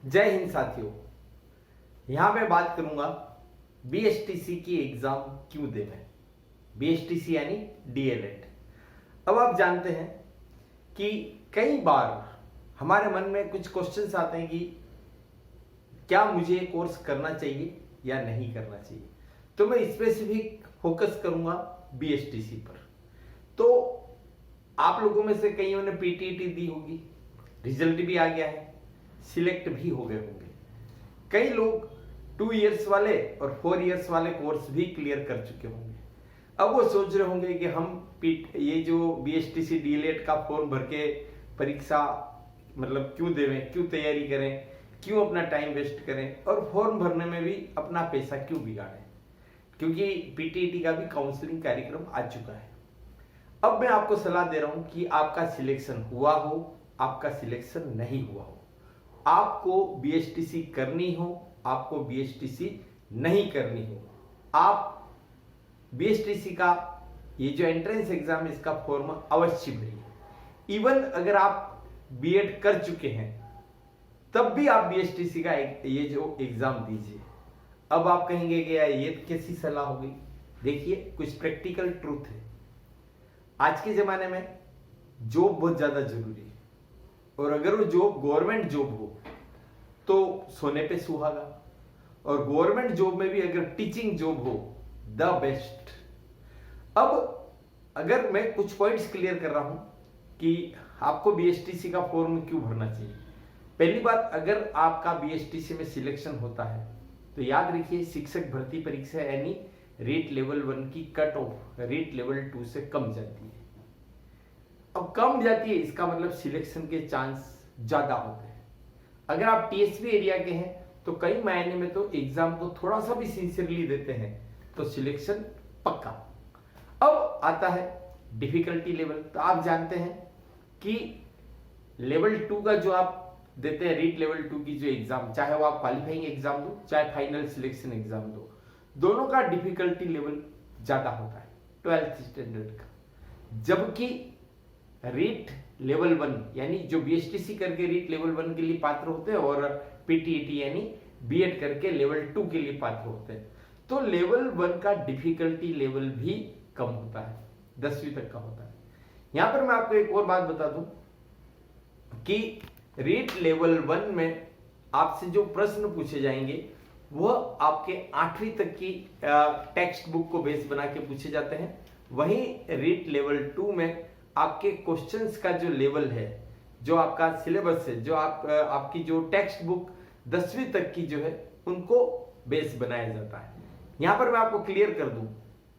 जय हिंद साथियों। यहाँ मैं बात करूंगा बीएसटीसी की एग्जाम क्यों देना है। बीएसटीसी यानी डीएलएड। अब आप जानते हैं कि कई बार हमारे मन में कुछ क्वेश्चंस आते हैं कि क्या मुझे कोर्स करना चाहिए या नहीं करना चाहिए। तो मैं स्पेसिफिक फोकस करूंगा बीएसटीसी पर। तो आप लोगों में से कईयों ने पीटीईटी दी होगी, रिजल्ट भी आ गया है, सिलेक्ट भी हो गए होंगे। कई लोग 2 इयर्स वाले और 4 इयर्स वाले कोर्स भी क्लियर कर चुके होंगे। अब वो सोच रहे होंगे कि हम ये जो बीएसटीसी डीएलएड का फॉर्म भर के परीक्षा मतलब क्यों देवें, क्यों तैयारी करें, क्यों अपना टाइम वेस्ट करें और फॉर्म भरने में भी अपना पैसा क्यों बिगाड़ें, क्योंकि पीटीईटी का भी काउंसलिंग कार्यक्रम आ चुका है। अब मैं आपको सलाह दे रहा हूं कि आपका सिलेक्शन हुआ हो, आपका सिलेक्शन नहीं हुआ हो, आपको बीएसटीसी करनी हो, आपको बीएसटीसी नहीं करनी हो, आप बीएसटीसी का ये जो एंट्रेंस एग्जाम है इसका फॉर्म अवश्य भरिए। इवन अगर आप बीएड कर चुके हैं तब भी आप बीएसटीसी का ये जो एग्जाम दीजिए। अब आप कहेंगे कि यार ये कैसी सलाह हो गई। देखिए, कुछ प्रैक्टिकल ट्रूथ है। आज के जमाने में जॉब बहुत ज्यादा जरूरी है और अगर वो जॉब गवर्नमेंट जॉब हो तो सोने पे सुहागा, और गवर्नमेंट जॉब में भी अगर टीचिंग जॉब हो द बेस्ट। अब अगर मैं कुछ पॉइंट्स क्लियर कर रहा हूं कि आपको बीएसटीसी का फॉर्म क्यों भरना चाहिए। पहली बात, अगर आपका बीएसटीसी में सिलेक्शन होता है तो याद रखिए शिक्षक भर्ती परीक्षा यानी रेट लेवल 1 की कट ऑफ रेट लेवल 2 से कम जाती है। अब कम जाती है इसका मतलब सिलेक्शन के चांस ज्यादा होते हैं। अगर आप टीएसपी एरिया के हैं तो कई मायने में तो एग्जाम को थोड़ा सा भी सिंसियरली देते हैं तो सिलेक्शन पक्का। अब आता है डिफिकल्टी लेवल। तो आप जानते हैं कि लेवल 2 का जो आप देते हैं रीट लेवल 2 की जो एग्जाम, चाहे वो आप क्वालिफाइंग एग्जाम दो चाहे फाइनल सिलेक्शन एग्जाम दो, दोनों का डिफिकल्टी लेवल ज्यादा होता है 12th स्टैंडर्ड का। जबकि रीट लेवल 1 यानी जो बीएसटीसी करके रीट लेवल 1 के लिए पात्र होते हैं और पीटीईटी यानी बीएड करके लेवल 2 के लिए पात्र होते हैं, तो लेवल 1 का डिफिकल्टी लेवल भी कम होता है, 10वीं तक का होता है। यहां पर मैं आपको एक और बात बता दूं कि रीट लेवल 1 में आपसे जो प्रश्न पूछे जाएंगे वह आपके 8वीं तक की टेक्स्ट बुक को बेस बना के पूछे जाते हैं। वहीं रीट लेवल 2 में आपके क्वेश्चंस का जो लेवल है, जो आपका सिलेबस है, जो आपकी जो टेक्स्ट बुक 10वीं तक की जो है उनको बेस बनाया जाता है। यहां पर मैं आपको क्लियर कर दूं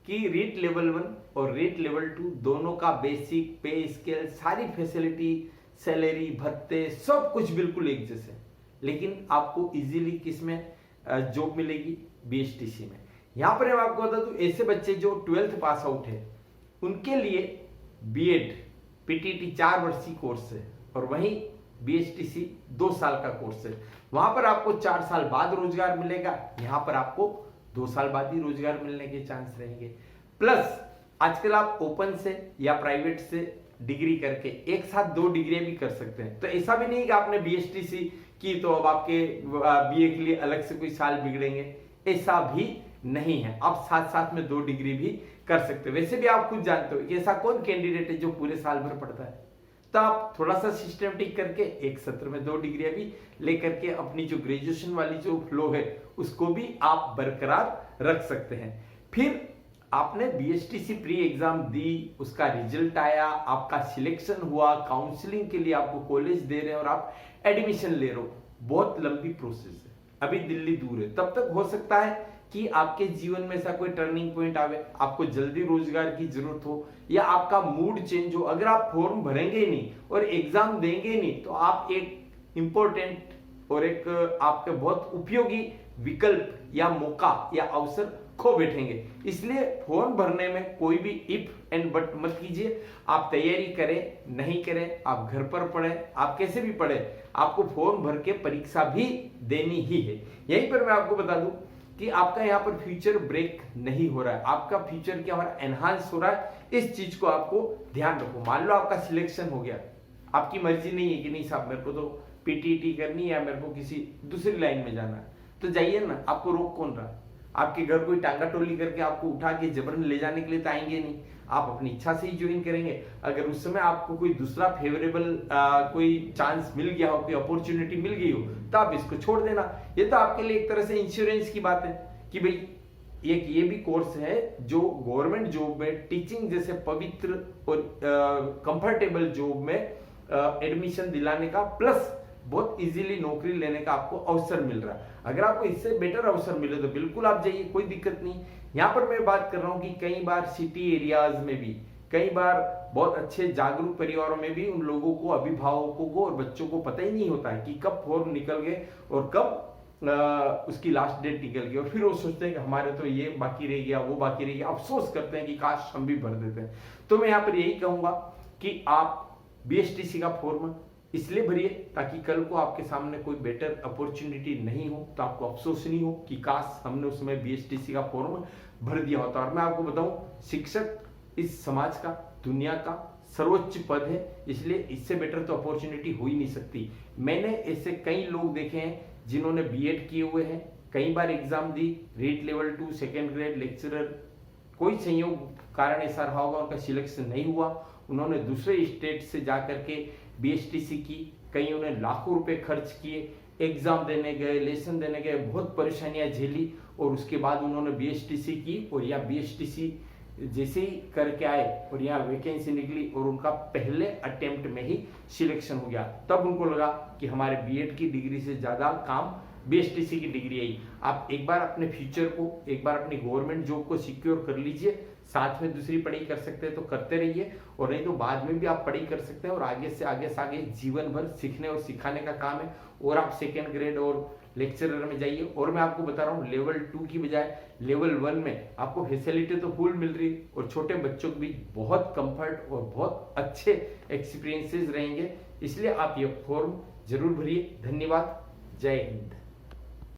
कि रीट लेवल 1 और रीट लेवल 2 दोनों का बेसिक पे स्केल, सारी फैसिलिटी, सैलरी, भत्ते, सब कुछ बिल्कुल एक जैसे, लेकिन आपको इजीली किसमें जॉब मिलेगी, बीएसटीसी में। यहां पर मैं आपको बता दूं, ऐसे बच्चे जो 12th पास आउट है उनके लिए बीएड पीटीटी 4 वर्षीय कोर्स है और वहीं बीएसटीसी 2 साल का कोर्स है। वहां पर आपको 4 साल बाद रोजगार मिलेगा, यहां पर आपको 2 साल बाद ही रोजगार मिलने के चांस रहेंगे। प्लस आजकल आप ओपन से या प्राइवेट से डिग्री करके एक साथ 2 डिग्रियां भी कर सकते हैं। तो ऐसा भी नहीं कि आपने बीएसटीसी की तो अब आपके बीए के लिए अलग से कोई साल बिगड़ेंगे, ऐसा भी नहीं है। आप साथ साथ में 2 डिग्री भी कर सकते हो। वैसे भी आप खुद जानते हो कि ऐसा कौन कैंडिडेट है जो पूरे साल भर पढ़ता है। तो आप थोड़ा सा सिस्टमेटिक करके एक सत्र में 2 डिग्रियां भी लेकर के अपनी जो ग्रेजुएशन वाली जो फ्लो है उसको भी आप बरकरार रख सकते हैं। फिर आपने बीएसटीसी प्री एग्जाम दी, उसका रिजल्ट आया, आपका सिलेक्शन हुआ, काउंसलिंग के लिए आपको कॉलेज दे रहे हैं और आप एडमिशन ले रहे हो। बहुत लंबी प्रोसेस है, अभी दिल्ली दूर है। तब तक हो सकता है कि आपके जीवन में ऐसा कोई टर्निंग पॉइंट आवे, आपको जल्दी रोजगार की जरूरत हो या आपका मूड चेंज हो। अगर आप फॉर्म भरेंगे ही नहीं और एग्जाम देंगे ही नहीं तो आप एक इंपॉर्टेंट और एक आपके बहुत उपयोगी विकल्प या मौका या अवसर खो बैठेंगे। इसलिए फॉर्म भरने में कोई भी इफ एंड बट मत कीजिए। आप तैयारी करें नहीं करें, आप घर पर पढ़ें, आप कैसे भी पढ़ें, आपको फॉर्म भर के परीक्षा भी देनी ही है। यहीं पर मैं आपको बता दूं कि आपका यहाँ पर फ्यूचर ब्रेक नहीं हो रहा है, आपका फ्यूचर क्या हो रहा है, एनहांस हो रहा है। इस चीज को आपको ध्यान रखो। मान लो आपका सिलेक्शन हो गया, आपकी मर्जी नहीं है कि नहीं साहब मेरे को तो पीटीटी करनी है या मेरे को किसी दूसरी लाइन में जाना है, तो जाइए ना, आपको रोक कौन रहा है? आपके घर कोई टांगा टोली करके आपको उठा के जबरन ले जाने के लिए तो आएंगे नहीं, आप अपनी इच्छा से ही ज्वाइन करेंगे। अगर उस समय आपको कोई दूसरा फेवरेबल कोई चांस मिल गया हो, कोई अपॉर्चुनिटी मिल गई हो, तो आप इसको छोड़ देना। ये तो आपके लिए एक तरह से इंश्योरेंस की बात है कि भाई एक ये भी कोर्स है जो गवर्नमेंट जॉब में टीचिंग जैसे पवित्र और कंफर्टेबल जॉब में एडमिशन दिलाने का, प्लस बहुत इजीली नौकरी लेने का आपको अवसर मिल रहा है। अगर आपको इससे बेटर अवसर मिले तो बिल्कुल आप जाइए, कोई दिक्कत नहीं। यहाँ पर मैं बात कर रहा हूँ कि कई बार सिटी एरियाज में भी, कई बार बहुत अच्छे जागरूक परिवारों में भी उन लोगों को, अभिभावकों को और बच्चों को पता ही नहीं होता है कि कब फॉर्म निकल गए और कब उसकी लास्ट डेट निकल गई, और फिर वो सोचते हैं कि हमारे तो ये बाकी रह गया, वो बाकी रह गया, अफसोस करते हैं कि काश हम भी भर देते हैं। तो मैं यहाँ पर यही कहूंगा कि आप बीएसटीसी का फॉर्म इसलिए भरिए ताकि कल को आपके सामने कोई बेटर अपॉर्चुनिटी नहीं हो तो आपको अफसोस नहीं हो कि काश हमने उसमें बीएसटीसी का फॉर्म भर दिया होता। और मैं आपको बताऊं, शिक्षक इस समाज का, दुनिया का सर्वोच्च पद है, इसलिए इससे बेटर तो अपॉर्चुनिटी हो ही नहीं सकती। मैंने ऐसे कई लोग देखे हैं जिन्होंने बीएड किए हुए हैं, कई बार एग्जाम दी, REET level 2 second grade lecturer, कोई संयोग कारण ऐसा रहा होगा उनका सिलेक्शन नहीं हुआ, उन्होंने दूसरे स्टेट से जाकर के बीएसटीसी की, कईयों ने लाखों रुपए खर्च किए, एग्जाम देने गए, लेसन देने गए, बहुत परेशानियां झेली और उसके बाद उन्होंने बीएसटीसी की और या बीएसटीसी जैसे ही करके आए और यहाँ वैकेंसी निकली और उनका पहले अटेम्प्ट में ही सिलेक्शन हो गया। तब उनको लगा कि हमारे बीएड की डिग्री से ज्यादा काम बीएसटीसी की डिग्री आई। आप एक बार अपने फ्यूचर को, एक बार अपनी गवर्नमेंट जॉब को सिक्योर कर लीजिए, साथ में दूसरी पढ़ाई कर सकते हैं तो करते रहिए, और नहीं तो बाद में भी आप पढ़ाई कर सकते हैं और आगे से आगे जीवन भर सीखने और सिखाने का काम है। और आप सेकेंड ग्रेड और लेक्चरर में जाइए। और मैं आपको बता रहा हूँ, लेवल 2 की बजाय लेवल 1 में आपको फैसिलिटी तो फुल मिल रही और छोटे बच्चों को भी बहुत कंफर्ट और बहुत अच्छे एक्सपीरियंसेस रहेंगे। इसलिए आप ये फॉर्म जरूर भरिए। धन्यवाद। जय हिंद।